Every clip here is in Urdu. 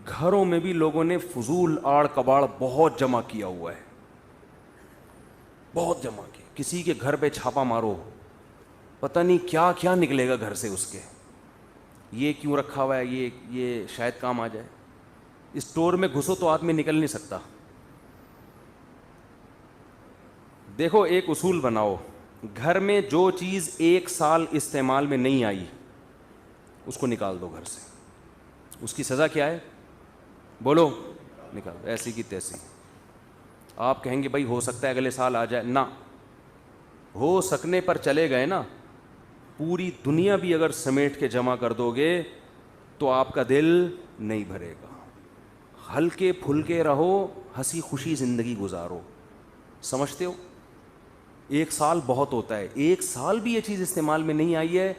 گھروں میں بھی لوگوں نے فضول آڑ کباڑ بہت جمع کیا ہوا ہے, بہت جمع کیا. کسی کے گھر پہ چھاپا مارو, پتہ نہیں کیا کیا نکلے گا گھر سے اس کے. یہ کیوں رکھا ہوا ہے, یہ شاید کام آ جائے. اسٹور میں گھسو تو آدمی نکل نہیں سکتا. دیکھو ایک اصول بناؤ, گھر میں جو چیز 1 سال استعمال میں نہیں آئی اس کو نکال دو گھر سے. اس کی سزا کیا ہے بولو؟ نکال, ایسی کی تیسی. آپ کہیں گے بھائی ہو سکتا ہے اگلے سال آ جائے, نہ ہو سکنے پر چلے گئے نا, پوری دنیا بھی اگر سمیٹ کے جمع کر دو گے تو آپ کا دل نہیں بھرے گا. ہلکے پھلکے رہو, ہنسی خوشی زندگی گزارو. سمجھتے ہو؟ 1 سال بہت ہوتا ہے. 1 سال بھی یہ چیز استعمال میں نہیں آئی ہے,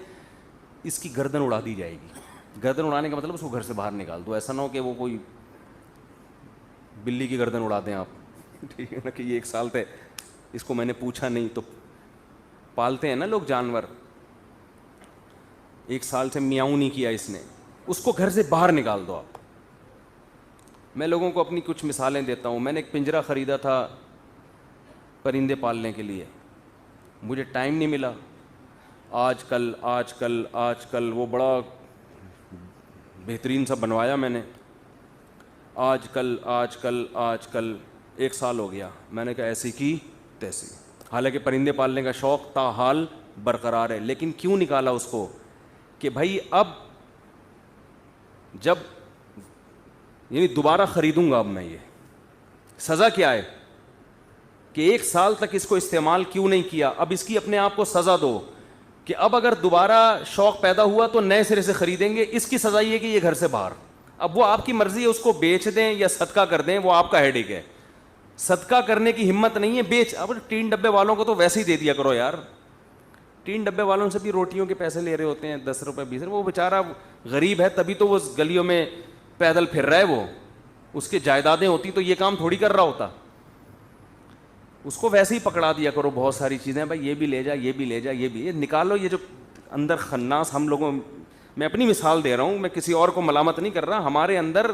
اس کی گردن اڑا دی جائے گی. گردن اڑانے کا مطلب اس کو گھر سے باہر نکال دو. ایسا نہ ہو کہ وہ کوئی بلی کی گردن اڑا دیں آپ, ٹھیک ہے نا, کہ یہ 1 سال تھے اس کو میں نے پوچھا نہیں. تو پالتے ہیں نا لوگ جانور, 1 سال سے میاؤں نہیں کیا اس نے, اس کو گھر سے باہر نکال دو آپ. میں لوگوں کو اپنی کچھ مثالیں دیتا ہوں. میں نے ایک پنجرا خریدا تھا پرندے پالنے کے لیے, مجھے ٹائم نہیں ملا. آج کل وہ بڑا بہترین سا بنوایا میں نے. آج کل 1 سال ہو گیا, میں نے کہا ایسی کی تیسی. حالانکہ پرندے پالنے کا شوق تاحال برقرار ہے, لیکن کیوں نکالا اس کو کہ بھائی اب جب یعنی دوبارہ خریدوں گا اب میں. یہ سزا کیا ہے کہ 1 سال تک اس کو استعمال کیوں نہیں کیا. اب اس کی اپنے آپ کو سزا دو کہ اب اگر دوبارہ شوق پیدا ہوا تو نئے سرے سے خریدیں گے. اس کی سزا یہ کہ یہ گھر سے باہر. اب وہ آپ کی مرضی ہے, اس کو بیچ دیں یا صدقہ کر دیں, وہ آپ کا ہیڈیک ہے. صدقہ کرنے کی ہمت نہیں ہے, بیچ. اب 3 ڈبے والوں کو تو ویسے ہی دے دیا کرو یار. 3 ڈبے والوں سے بھی روٹیوں کے پیسے لے رہے ہوتے ہیں, 10 روپے 20 روپے. وہ بیچارہ غریب ہے تبھی تو وہ گلیوں میں پیدل پھر رہا ہے. وہ اس کے جائیدادیں ہوتی تو یہ کام تھوڑی کر رہا ہوتا. اس کو ویسے ہی پکڑا دیا کرو بہت ساری چیزیں, بھائی یہ بھی لے جا, یہ بھی لے جا, یہ بھی, یہ نکالو. یہ جو اندر خناس ہم لوگوں, میں اپنی مثال دے رہا ہوں, میں کسی اور کو ملامت نہیں کر رہا. ہمارے اندر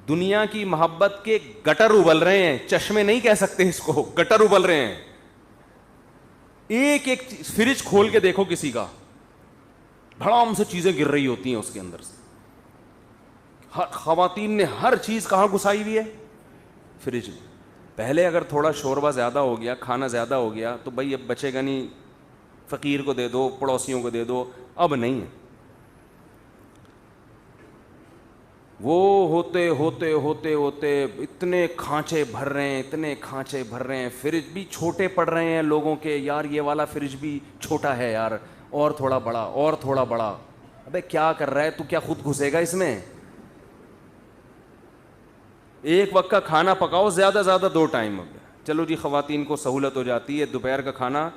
دنیا کی محبت کے گٹر ابل رہے ہیں, چشمے نہیں کہہ سکتے اس کو, گٹر ابل رہے ہیں. ایک ایک فریج کھول کے دیکھو کسی کا, دھڑام سے چیزیں گر رہی ہوتی ہیں اس کے اندر سے. خواتین نے ہر چیز کہاں گھسائی ہوئی ہے؟ فریج میں. پہلے اگر تھوڑا شوربہ زیادہ ہو گیا, کھانا زیادہ ہو گیا تو بھائی اب بچے گا نہیں, فقیر کو دے دو, پڑوسیوں کو دے دو. اب نہیں ہے. وہ ہوتے ہوتے ہوتے ہوتے اتنے کھانچے بھر رہے ہیں, اتنے کھانچے بھر رہے ہیں. فریج بھی چھوٹے پڑ رہے ہیں لوگوں کے, یار یہ والا فریج بھی چھوٹا ہے یار, اور تھوڑا بڑا, اور تھوڑا بڑا. ابے کیا کر رہا ہے تو, کیا خود گھسے گا اس میں؟ ایک وقت کا کھانا پکاؤ, زیادہ زیادہ 2 ٹائم. چلو جی خواتین کو سہولت ہو جاتی ہے, دوپہر کا کھانا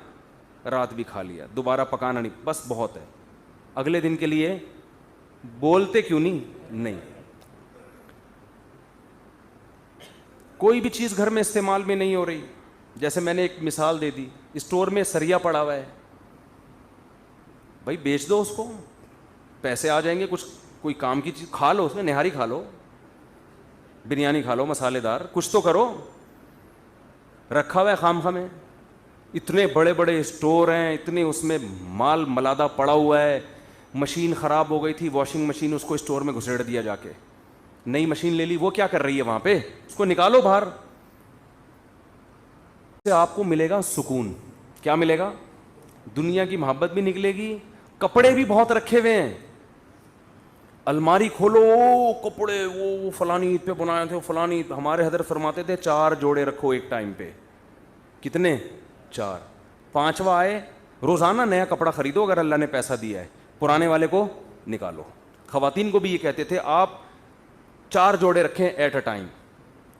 رات بھی کھا لیا, دوبارہ پکانا نہیں, بس بہت ہے. اگلے دن کے لیے بولتے کیوں نہیں. کوئی بھی چیز گھر میں استعمال میں نہیں ہو رہی. جیسے میں نے ایک مثال دے دی, اسٹور میں سریا پڑا ہوا ہے, بھائی بیچ دو اس کو, پیسے آ جائیں گے. کچھ کوئی کام کی چیز کھا لو, اس میں نہاری کھا لو, بریانی کھا لو مسالے دار, کچھ تو کرو. رکھا ہوا ہے خام میں, اتنے بڑے بڑے اسٹور ہیں, اتنے اس میں مال ملادہ پڑا ہوا ہے. مشین خراب ہو گئی تھی, واشنگ مشین, اس کو اسٹور میں گھسیڑ دیا جا کے. نئی مشین لے لی, وہ کیا کر رہی ہے وہاں پہ, اس کو نکالو باہر. سے آپ کو ملے گا سکون. کیا ملے گا؟ دنیا کی محبت بھی نکلے گی. کپڑے بھی بہت رکھے ہوئے ہیں, الماری کھولو, کپڑے وہ فلانی عید پہ بنائے تھے, فلانی. ہمارے حضرت فرماتے تھے 4 جوڑے رکھو ایک ٹائم پہ. کتنے؟ 4. 5واں آئے, روزانہ نیا کپڑا خریدو اگر اللہ نے پیسہ دیا ہے, پرانے والے کو نکالو. خواتین کو بھی یہ کہتے تھے آپ 4 جوڑے رکھیں ایٹ اے ٹائم.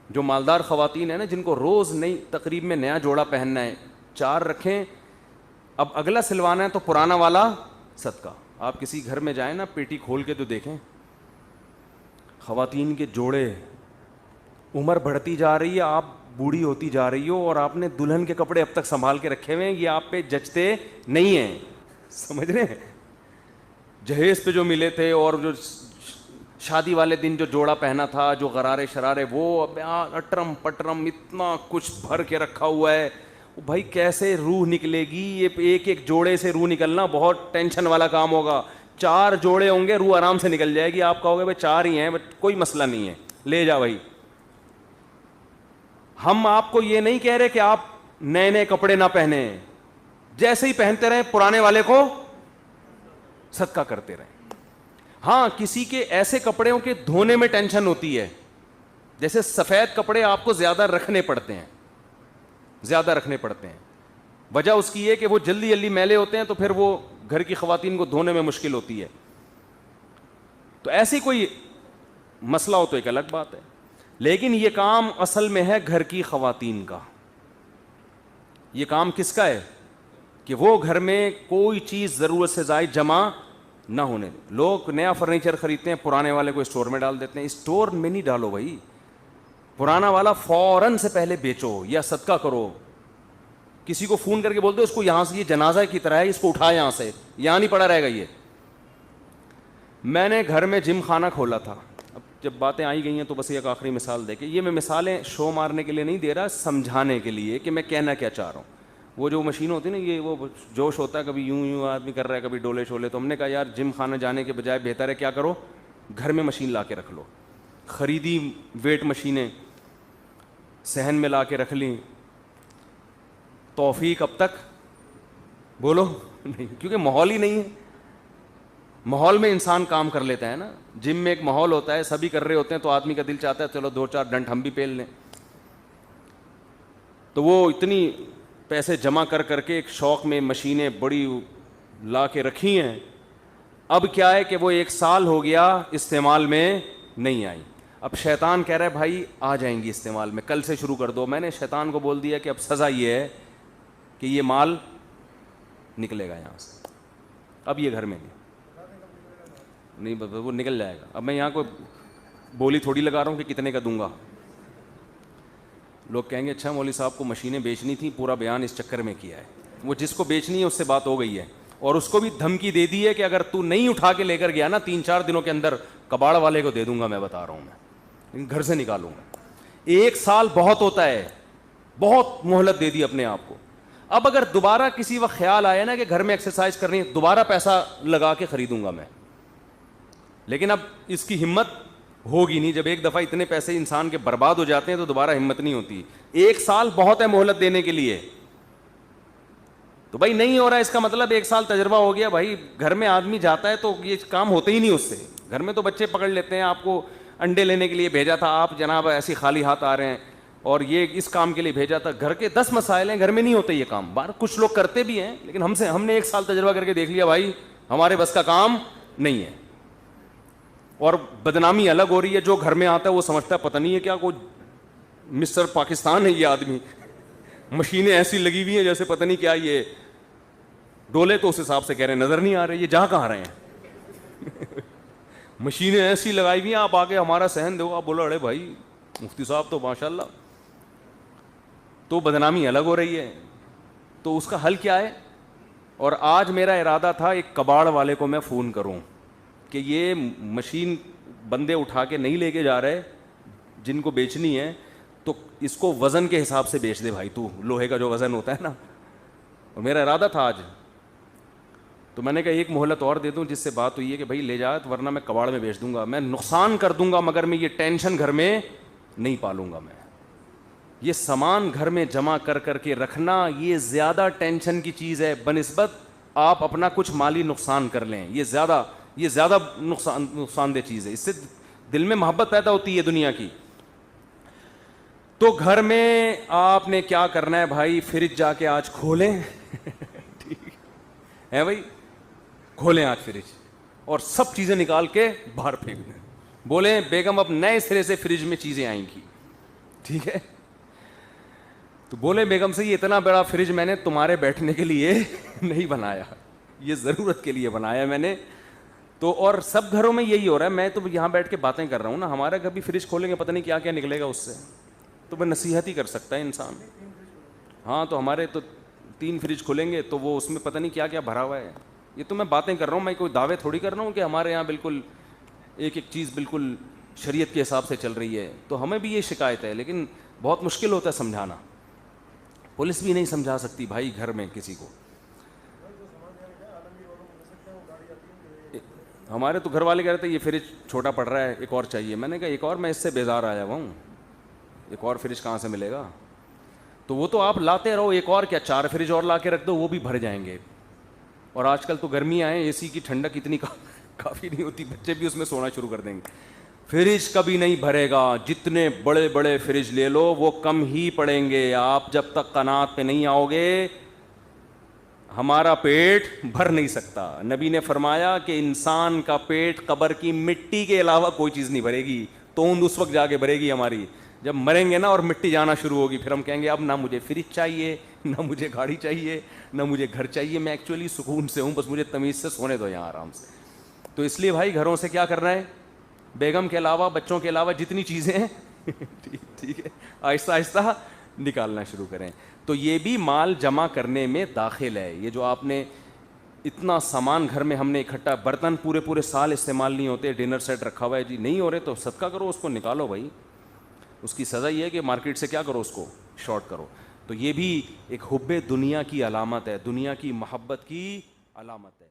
جو مالدار خواتین ہیں نا, جن کو روز نئی تقریب میں نیا جوڑا پہننا ہے, 4 رکھیں. اب اگلا سلوانا ہے تو پرانا والا صدقہ. آپ کسی گھر میں جائیں نا, پیٹی کھول کے تو دیکھیں, خواتین کے جوڑے. عمر بڑھتی جا رہی ہے, آپ بوڑھی ہوتی جا رہی ہو, اور آپ نے دلہن کے کپڑے اب تک سنبھال کے رکھے ہوئے ہیں, یہ آپ پہ جچتے نہیں ہیں. سمجھ رہے ہیں؟ جہیز پہ جو ملے تھے اور جو شادی والے دن جو جوڑا پہنا تھا, جو غرارے شرارے, وہ اب اٹرم پٹرم اتنا کچھ بھر کے رکھا ہوا ہے. بھائی کیسے روح نکلے گی؟ یہ ایک ایک جوڑے سے روح نکلنا بہت ٹینشن والا کام ہوگا. 4 جوڑے ہوں گے, روح آرام سے نکل جائے گی. آپ کہو گے بھائی 4 ہی ہیں, کوئی مسئلہ نہیں ہے, لے جا بھائی. ہم آپ کو یہ نہیں کہہ رہے کہ آپ نئے نئے کپڑے نہ پہنے, جیسے ہی پہنتے رہیں پرانے والے کو صدقہ کرتے رہیں. ہاں کسی کے ایسے کپڑوں کے دھونے میں ٹینشن ہوتی ہے, جیسے سفید کپڑے آپ کو زیادہ رکھنے پڑتے ہیں, زیادہ رکھنے پڑتے ہیں. وجہ اس کی ہے کہ وہ جلدی جلدی میلے ہوتے ہیں, تو پھر وہ گھر کی خواتین کو دھونے میں مشکل ہوتی ہے. تو ایسی کوئی مسئلہ ہو تو ایک الگ بات ہے, لیکن یہ کام اصل میں ہے گھر کی خواتین کا. یہ کام کس کا ہے؟ کہ وہ گھر میں کوئی چیز ضرورت سے زائد جمع نہ ہونے دیں. لوگ نیا فرنیچر خریدتے ہیں, پرانے والے کو اسٹور میں ڈال دیتے ہیں. اسٹور میں نہیں ڈالو بھائی, پرانا والا فوراً سے پہلے بیچو یا صدقہ کرو. کسی کو فون کر کے بول دو اس کو یہاں سے, یہ جنازہ کی طرح ہے, اس کو اٹھا یہاں سے, یہاں نہیں پڑا رہے گا یہ. میں نے گھر میں جم خانہ کھولا تھا. اب جب باتیں آئی گئی ہیں تو بس ایک آخری مثال دے کے, یہ میں مثالیں شو مارنے کے لیے نہیں دے رہا, سمجھانے کے لیے کہ میں کہنا کیا چاہ رہا ہوں. وہ جو مشین ہوتی ہے نا, یہ وہ جوش ہوتا ہے, کبھی یوں یوں آدمی کر رہا ہے, کبھی ڈولے شولے. تو ہم نے کہا یار جم خانہ جانے کے بجائے بہتر ہے کیا کرو, گھر میں مشین لا کے رکھ لو. خریدی ویٹ مشینیں, صحن میں لا کے رکھ لیں. توفیق اب تک بولو نہیں, کیونکہ ماحول ہی نہیں ہے. ماحول میں انسان کام کر لیتا ہے نا. جم میں ایک ماحول ہوتا ہے, سبھی کر رہے ہوتے ہیں, تو آدمی کا دل چاہتا ہے چلو 2-4 ڈنڈ ہم بھی پیل لیں. تو وہ اتنی پیسے جمع کر کر کے ایک شوق میں مشینیں بڑی لا کے رکھی ہیں. اب کیا ہے کہ وہ 1 سال ہو گیا استعمال میں نہیں آئی. اب شیطان کہہ رہا ہے بھائی آ جائیں گی استعمال میں, کل سے شروع کر دو. میں نے شیطان کو بول دیا کہ اب سزا یہ ہے کہ یہ مال نکلے گا یہاں سے, اب یہ گھر میں نہیں, وہ نکل جائے گا. اب میں یہاں کوئی بولی تھوڑی لگا رہا ہوں کہ کتنے کا دوں گا. لوگ کہیں گے اچھا مولوی صاحب کو مشینیں بیچنی تھیں, پورا بیان اس چکر میں کیا ہے. وہ جس کو بیچنی ہے اس سے بات ہو گئی ہے, اور اس کو بھی دھمکی دے دی ہے کہ اگر تو نہیں اٹھا کے لے کر گیا نا 3-4 دنوں کے اندر کباڑ والے کو دے دوں گا. میں بتا رہا ہوں, میں گھر سے نکالوں گا. 1 سال بہت ہوتا ہے, بہت مہلت دے دی اپنے آپ کو. اب اگر دوبارہ کسی وقت خیال آیا نا کہ گھر میں ایکسرسائز کرنی ہے, دوبارہ پیسہ لگا کے خریدوں گا میں. لیکن اب اس کی ہمت ہوگی نہیں. جب ایک دفعہ اتنے پیسے انسان کے برباد ہو جاتے ہیں تو دوبارہ ہمت نہیں ہوتی. 1 سال بہت ہے مہلت دینے کے لیے. تو بھائی نہیں ہو رہا ہے اس کا مطلب 1 سال تجربہ ہو گیا. بھائی گھر میں آدمی جاتا ہے تو یہ کام ہوتے ہی نہیں اس سے. گھر میں تو بچے پکڑ لیتے ہیں, آپ کو انڈے لینے کے لیے بھیجا تھا, آپ جناب ایسی خالی ہاتھ آ رہے ہیں, اور یہ اس کام کے لیے بھیجا تھا. گھر کے 10 مسائل ہیں, گھر میں نہیں ہوتے یہ کام. باہر کچھ لوگ کرتے بھی ہیں, لیکن ہم نے 1 سال تجربہ کر کے دیکھ لیا بھائی ہمارے بس کا کام نہیں ہے. اور بدنامی الگ ہو رہی ہے. جو گھر میں آتا ہے وہ سمجھتا ہے پتہ نہیں ہے کیا کوئی مسٹر پاکستان ہے یہ آدمی, مشینیں ایسی لگی ہوئی ہیں جیسے پتہ نہیں کیا. یہ ڈولے تو اس حساب سے کہہ رہے ہیں نظر نہیں آ رہے, یہ جہاں کہاں رہے ہیں. مشینیں ایسی لگائی ہوئی ہیں, آپ آگے ہمارا صحن دو, آپ بولو ارے بھائی مفتی صاحب تو ماشاء اللہ. تو بدنامی الگ ہو رہی ہے. تو اس کا حل کیا ہے؟ اور آج میرا ارادہ تھا ایک کباڑ والے کو میں فون کروں کہ یہ مشین بندے اٹھا کے نہیں لے کے جا رہے جن کو بیچنی ہے, تو اس کو وزن کے حساب سے بیچ دے بھائی, تو لوہے کا جو وزن ہوتا ہے نا. اور میرا ارادہ تھا آج, تو میں نے کہا ایک مہلت اور دے دوں, جس سے بات ہوئی ہے کہ بھائی لے جا, ورنہ میں کباڑ میں بیچ دوں گا, میں نقصان کر دوں گا, مگر میں یہ ٹینشن گھر میں نہیں پالوں گا. میں یہ سامان گھر میں جمع کر کر کے رکھنا یہ زیادہ ٹینشن کی چیز ہے بنسبت آپ اپنا کچھ مالی نقصان کر لیں. یہ زیادہ نقصان دہ چیز ہے. اس سے دل میں محبت پیدا ہوتی ہے دنیا کی. تو گھر میں آپ نے کیا کرنا ہے بھائی, فریج جا کے آج کھولیں ٹھیک ہے بھائی, کھولیں آج فریج اور سب چیزیں نکال کے باہر پھینک دیں. بولیں بیگم اب نئے سرے سے فریج میں چیزیں آئیں گی, ٹھیک ہے. تو بولے بیگم سے یہ اتنا بڑا فریج میں نے تمہارے بیٹھنے کے لیے نہیں بنایا, یہ ضرورت کے لیے بنایا میں نے. تو اور سب گھروں میں یہی ہو رہا ہے. میں تو یہاں بیٹھ کے باتیں کر رہا ہوں نا, ہمارا کبھی فریج کھولیں گے پتہ نہیں کیا کیا نکلے گا اس سے. تو میں نصیحت ہی کر سکتا ہے انسان. ہاں تو ہمارے تو 3 فریج کھلیں گے تو وہ اس میں پتہ نہیں کیا کیا بھرا ہوا ہے. یہ تو میں باتیں کر رہا ہوں, میں کوئی دعوے تھوڑی کر رہا ہوں کہ ہمارے یہاں بالکل ایک ایک چیز بالکل شریعت کے حساب سے چل رہی ہے. تو ہمیں بھی یہ شکایت ہے, لیکن بہت مشکل ہوتا ہے سمجھانا. پولیس بھی نہیں سمجھا سکتی بھائی گھر میں کسی کو. ہمارے تو گھر والے کہہ رہے تھے یہ فریج چھوٹا پڑ رہا ہے, ایک اور چاہیے. میں نے کہا ایک اور, میں اس سے بیزار آیا ہوا ہوں, ایک اور فریج کہاں سے ملے گا. تو وہ تو آپ لاتے رہو, ایک اور کیا 4 فریج اور لا کے رکھ دو, وہ بھی بھر جائیں گے. اور آج کل تو گرمیاں ہیں, اے سی کی ٹھنڈک اتنی کافی نہیں ہوتی, بچے بھی اس میں سونا شروع کر دیں گے. فریج کبھی نہیں بھرے گا, جتنے بڑے بڑے فریج لے لو وہ کم ہی پڑیں گے. آپ جب تک قناعت پہ نہیں آؤ گے, ہمارا پیٹ بھر نہیں سکتا. نبی نے فرمایا کہ انسان کا پیٹ قبر کی مٹی کے علاوہ کوئی چیز نہیں بھرے گی. توند اس وقت جا کے بھرے گی ہماری جب مریں گے نا, اور مٹی جانا شروع ہوگی. پھر ہم کہیں گے اب نہ مجھے فریج چاہیے, نہ مجھے گاڑی چاہیے, نہ مجھے گھر چاہیے. میں ایکچولی سکون سے ہوں, بس مجھے تمیز سے سونے دو یہاں آرام سے. تو اس لیے بھائی گھروں سے کیا کرنا ہے, بیگم کے علاوہ, بچوں کے علاوہ جتنی چیزیں ہیں ٹھیک ہے, آہستہ آہستہ نکالنا شروع کریں. تو یہ بھی مال جمع کرنے میں داخل ہے. یہ جو آپ نے اتنا سامان گھر میں ہم نے اکٹھا, برتن پورے پورے سال استعمال نہیں ہوتے, ڈنر سیٹ رکھا ہوا ہے جی, نہیں ہو رہے تو صدقہ کرو, اس کو نکالو بھائی. اس کی سزا یہ ہے کہ مارکیٹ سے کیا کرو, اس کو شارٹ کرو. تو یہ بھی ایک حب دنیا کی علامت ہے, دنیا کی محبت کی علامت ہے.